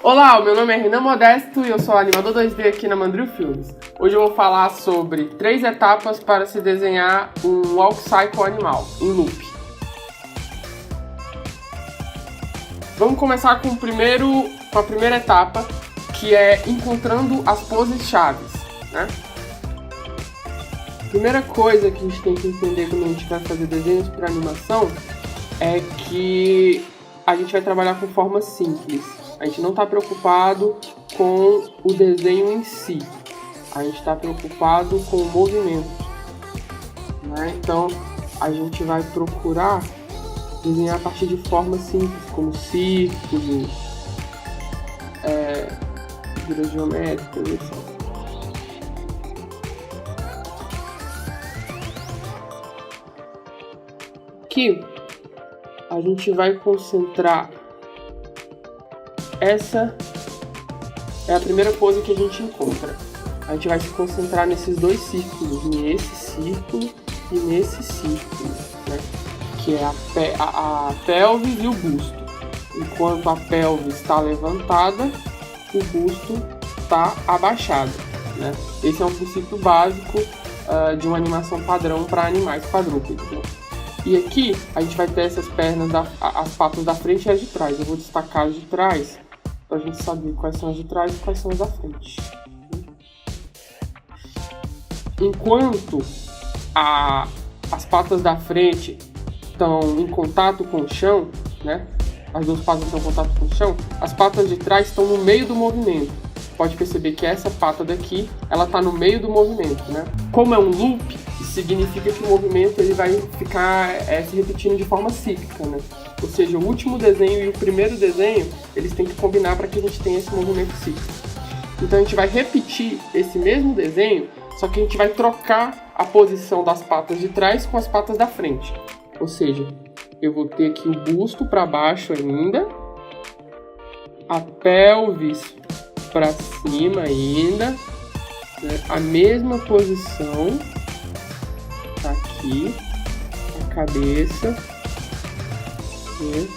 Olá, o meu nome é Renan Modesto e eu sou animador 2D aqui na Mandrill Filmes. Hoje eu vou falar sobre 3 etapas para se desenhar um walk cycle animal, em loop. Vamos começar com a primeira etapa, que é encontrando as poses chaves, né? A primeira coisa que a gente tem que entender quando a gente vai fazer desenhos para animação é que a gente vai trabalhar com formas simples. A gente não está preocupado com o desenho em si, a gente está preocupado com o movimento, né? Então a gente vai procurar desenhar a partir de formas simples, como círculos, figuras geométricas, etc. Aqui a gente vai concentrar. Essa é a primeira pose que a gente encontra. A gente vai se concentrar nesses dois círculos, nesse círculo e nesse círculo, né? Que é a pelvis e o busto. Enquanto a pelvis está levantada, o busto está abaixado, né? Esse é um princípio básico de uma animação padrão para animais quadrúpedes, né? E aqui a gente vai ter essas pernas, as patas da frente e as de trás. Eu vou destacar as de trás para a gente saber quais são as de trás e quais são as da frente. Enquanto as patas da frente estão em contato com o chão, né? As duas patas estão em contato com o chão, as patas de trás estão no meio do movimento. Pode perceber que essa pata daqui, ela está no meio do movimento, né? Como é um loop, isso significa que o movimento ele vai ficar se repetindo de forma cíclica, né? Ou seja, o último desenho e o primeiro desenho, eles têm que combinar para que a gente tenha esse movimento cíclico. Então a gente vai repetir esse mesmo desenho, só que a gente vai trocar a posição das patas de trás com as patas da frente. Ou seja, eu vou ter aqui o busto para baixo ainda, a pelvis para cima ainda, né? A mesma posição, tá aqui, a cabeça, né?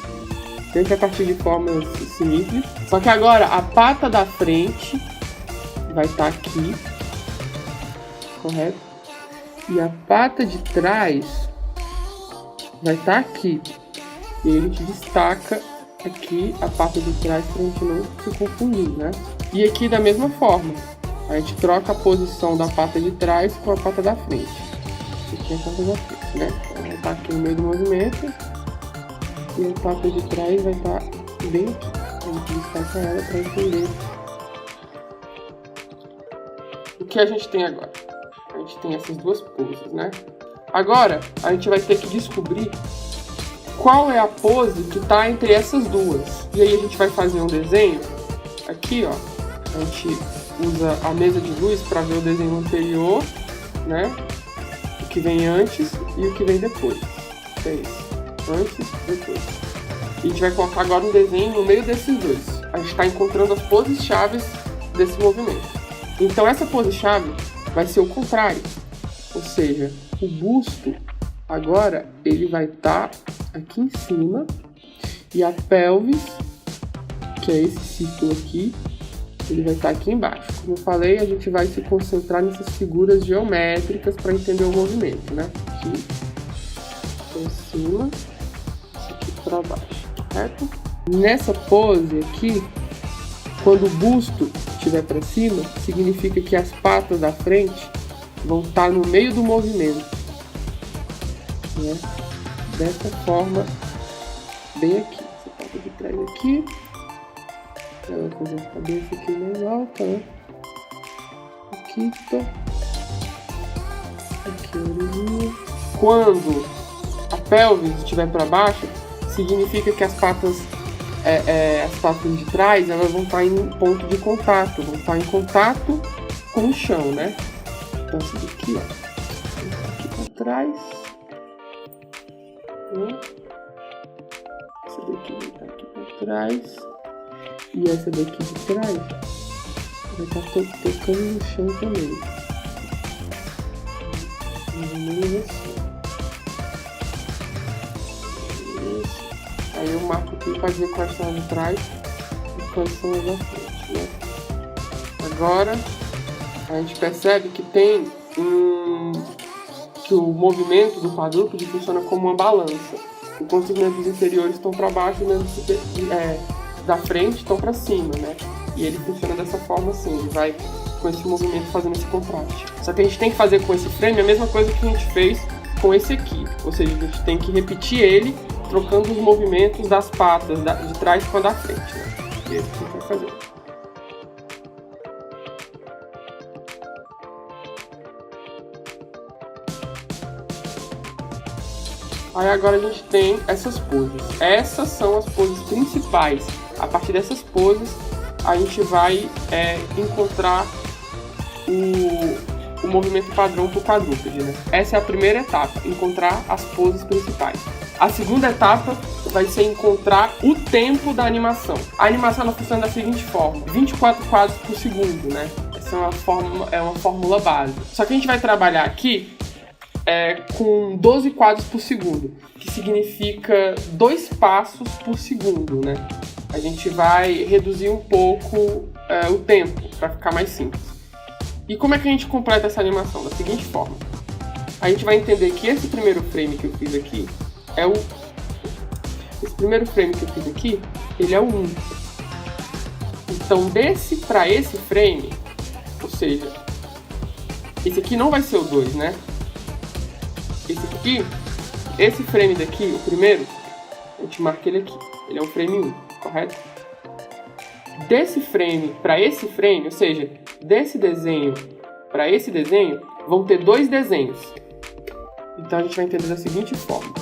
Sempre a partir de formas simples. Só que agora a pata da frente vai estar aqui, correto? E a pata de trás vai estar aqui. E aí a gente destaca aqui a pata de trás para a gente não se confundir, né? E aqui da mesma forma, a gente troca a posição da pata de trás com a pata da frente. Aqui é a pata da frente, né? Então vai estar aqui no meio do movimento e a pata de trás vai estar bem aqui. A gente destaca ela para entender o que a gente tem agora. A gente tem essas duas poses, né? Agora a gente vai ter que descobrir qual é a pose que está entre essas duas. E aí a gente vai fazer um desenho. Aqui, ó, a gente usa a mesa de luz para ver o desenho anterior, né? O que vem antes e o que vem depois. É isso. Antes e depois. E a gente vai colocar agora um desenho no meio desses dois. A gente está encontrando as poses chaves desse movimento. Então essa pose chave vai ser o contrário. Ou seja, o busto agora ele vai estar aqui em cima e a pelvis, que é esse círculo aqui, ele vai estar aqui embaixo. Como eu falei, a gente vai se concentrar nessas figuras geométricas para entender o movimento, né? Aqui para cima, isso aqui para baixo, certo? Nessa pose aqui, quando o busto estiver para cima, significa que as patas da frente vão estar no meio do movimento, né? Dessa forma, bem aqui. Essa pata de trás aqui. Ela vai fazer a cabeça aqui mais alta, né? Aqui, tá. Aqui a orelhinha. Quando a pelvis estiver para baixo, significa que as patas de trás, elas vão estar em ponto de contato, vão estar em contato com o chão, né? Então essa daqui, ó, aqui para trás. Essa daqui vai estar aqui para trás. E essa daqui de trás vai estar tocando no chão também. Mais ou menos assim. Isso. Aí eu marco aqui para ver quais são as de trás e posições da frente, né? Agora a gente percebe que tem que o movimento do quadrúpede funciona como uma balança, enquanto os membros inferiores estão para baixo e os membros da frente estão para cima, né? E ele funciona dessa forma assim, ele vai com esse movimento fazendo esse contraste. Só que a gente tem que fazer com esse frame a mesma coisa que a gente fez com esse aqui, ou seja, a gente tem que repetir ele trocando os movimentos das patas de trás com a da frente, né? E é isso que a gente vai fazer. Aí agora a gente tem essas poses. Essas são as poses principais. A partir dessas poses, a gente vai encontrar o movimento padrão para o quadrúpede, né? Essa é a primeira etapa, encontrar as poses principais. A segunda etapa vai ser encontrar o tempo da animação. A animação ela funciona da seguinte forma: 24 quadros por segundo, né? Essa é uma fórmula base. Só que a gente vai trabalhar aqui com 12 quadros por segundo, que significa 2 passos por segundo, né? A gente vai reduzir um pouco o tempo, para ficar mais simples. E como é que a gente completa essa animação? Da seguinte forma: a gente vai entender que esse primeiro frame que eu fiz aqui ele é o 1. Então, desse para esse frame, ou seja, esse aqui não vai ser o 2, né? Esse frame daqui, o primeiro, a gente marca ele aqui. Ele é um frame 1, correto? Desse frame para esse frame, ou seja, desse desenho para esse desenho, vão ter 2 desenhos. Então a gente vai entender da seguinte forma: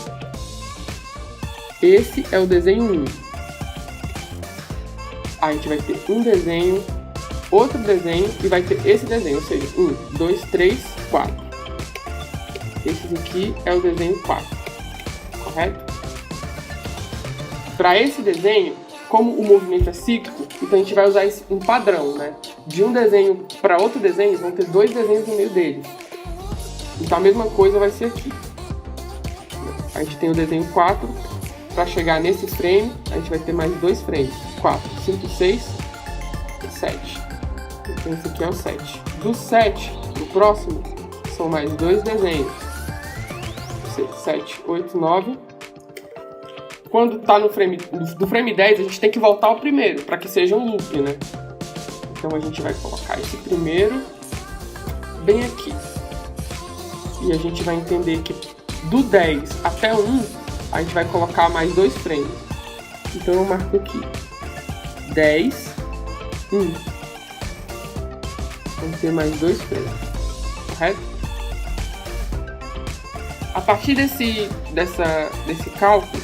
esse é o desenho 1. A gente vai ter um desenho, outro desenho e vai ter esse desenho, ou seja, 1, 2, 3, 4. Esse aqui é o desenho 4, correto? Para esse desenho, como o movimento é cíclico, então a gente vai usar um padrão, né? De um desenho para outro desenho, vão ter 2 desenhos no meio deles. Então a mesma coisa vai ser aqui. A gente tem o desenho 4, para chegar nesse frame, a gente vai ter mais 2 frames. 4, 5, 6 e 7. Então esse aqui é o 7. Do 7, no próximo, são mais 2 desenhos. 7, 8, 9. Quando está no frame, do frame 10, a gente tem que voltar ao primeiro, para que seja um loop, né? Então a gente vai colocar esse primeiro bem aqui. E a gente vai entender que do 10 até o 1, a gente vai colocar mais 2 frames. Então eu marco aqui 10, 1. Vamos ter mais 2 frames, correto? A partir desse cálculo,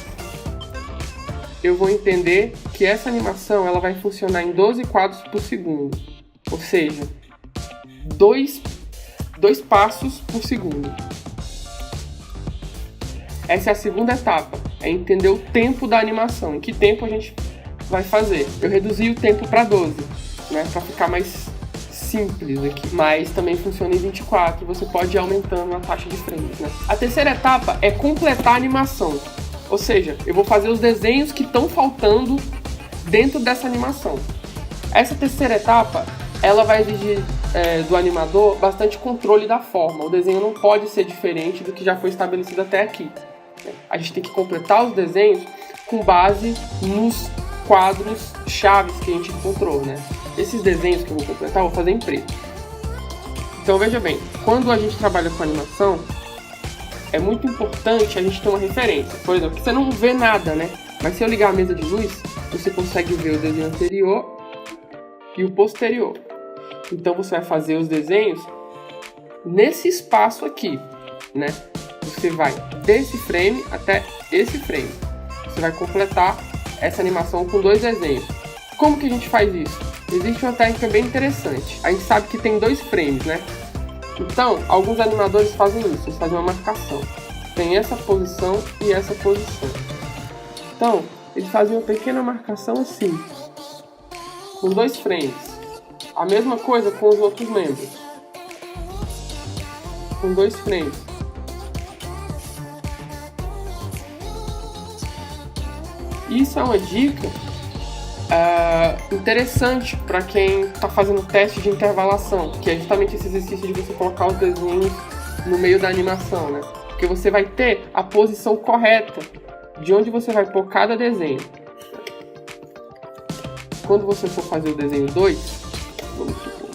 eu vou entender que essa animação ela vai funcionar em 12 quadros por segundo, ou seja, 2 passos por segundo. Essa é a segunda etapa, é entender o tempo da animação, em que tempo a gente vai fazer. Eu reduzi o tempo para 12, né, para ficar mais simples aqui, mas também funciona em 24, você pode ir aumentando a taxa de frames, né? A terceira etapa é completar a animação, ou seja, eu vou fazer os desenhos que estão faltando dentro dessa animação. Essa terceira etapa, ela vai exigir do animador bastante controle da forma. O desenho não pode ser diferente do que já foi estabelecido até aqui. A gente tem que completar os desenhos com base nos quadros chaves que a gente encontrou, né? Esses desenhos que eu vou completar, eu vou fazer em preto. Então veja bem, quando a gente trabalha com animação, é muito importante a gente ter uma referência. Por exemplo, você não vê nada, né? Mas se eu ligar a mesa de luz, você consegue ver o desenho anterior e o posterior. Então você vai fazer os desenhos nesse espaço aqui, né? Você vai desse frame até esse frame. Você vai completar essa animação com 2 desenhos. Como que a gente faz isso? Existe uma técnica bem interessante. A gente sabe que tem 2 frames, né? Então, alguns animadores fazem isso, eles fazem uma marcação. Tem essa posição e essa posição. Então, eles fazem uma pequena marcação assim, com 2 frames. A mesma coisa com os outros membros, com 2 frames. Isso é uma dica interessante para quem está fazendo teste de intervalação, que é justamente esse exercício de você colocar os desenhos no meio da animação, né? Porque você vai ter a posição correta de onde você vai pôr cada desenho. Quando você for fazer o desenho 2, vamos supor,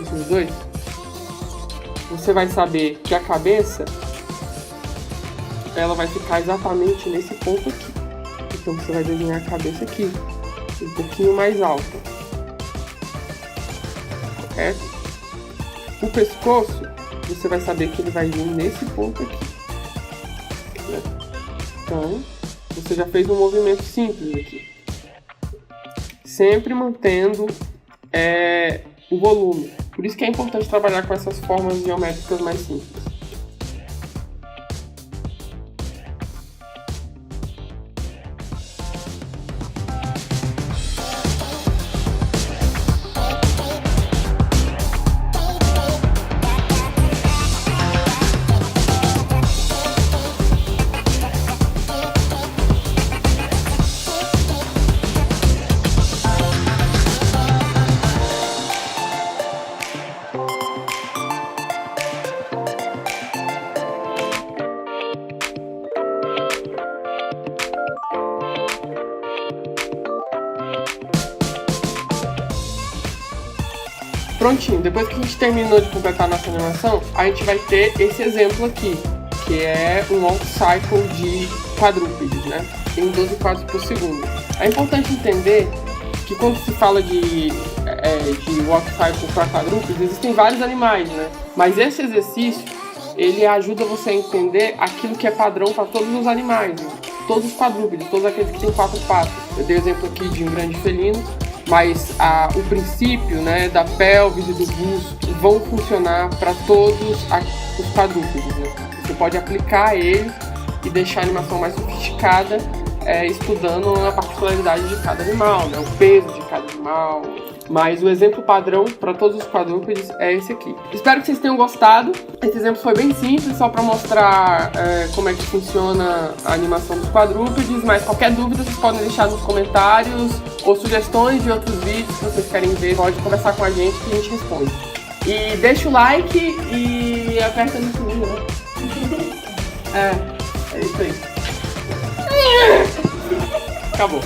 esses dois, você vai saber que a cabeça ela vai ficar exatamente nesse ponto aqui. Então você vai desenhar a cabeça aqui, um pouquinho mais alta, correto? O pescoço, você vai saber que ele vai vir nesse ponto aqui, né? Então, você já fez um movimento simples aqui, sempre mantendo o volume. Por isso que é importante trabalhar com essas formas geométricas mais simples. Prontinho, depois que a gente terminou de completar a nossa animação, a gente vai ter esse exemplo aqui, que é um walk cycle de quadrúpedes, né? Tem 12 quadros por segundo. É importante entender que quando se fala de walk cycle para quadrúpedes, existem vários animais, né? Mas esse exercício, ele ajuda você a entender aquilo que é padrão para todos os animais, né? Todos os quadrúpedes, todos aqueles que têm 4 patas. Eu dei o exemplo aqui de um grande felino, mas o princípio, né, da pelvis e do busto vão funcionar para todos os quadrúpedes, né? Você pode aplicar ele e deixar a animação mais sofisticada, estudando a particularidade de cada animal, né, o peso de cada animal. Mas o exemplo padrão para todos os quadrúpedes é esse aqui. Espero que vocês tenham gostado. Esse exemplo foi bem simples, só para mostrar como é que funciona a animação dos quadrúpedes. Mas qualquer dúvida vocês podem deixar nos comentários ou sugestões de outros vídeos que vocês querem ver. Pode conversar com a gente que a gente responde. E deixa o like e aperta no sininho, né? É isso aí. Acabou.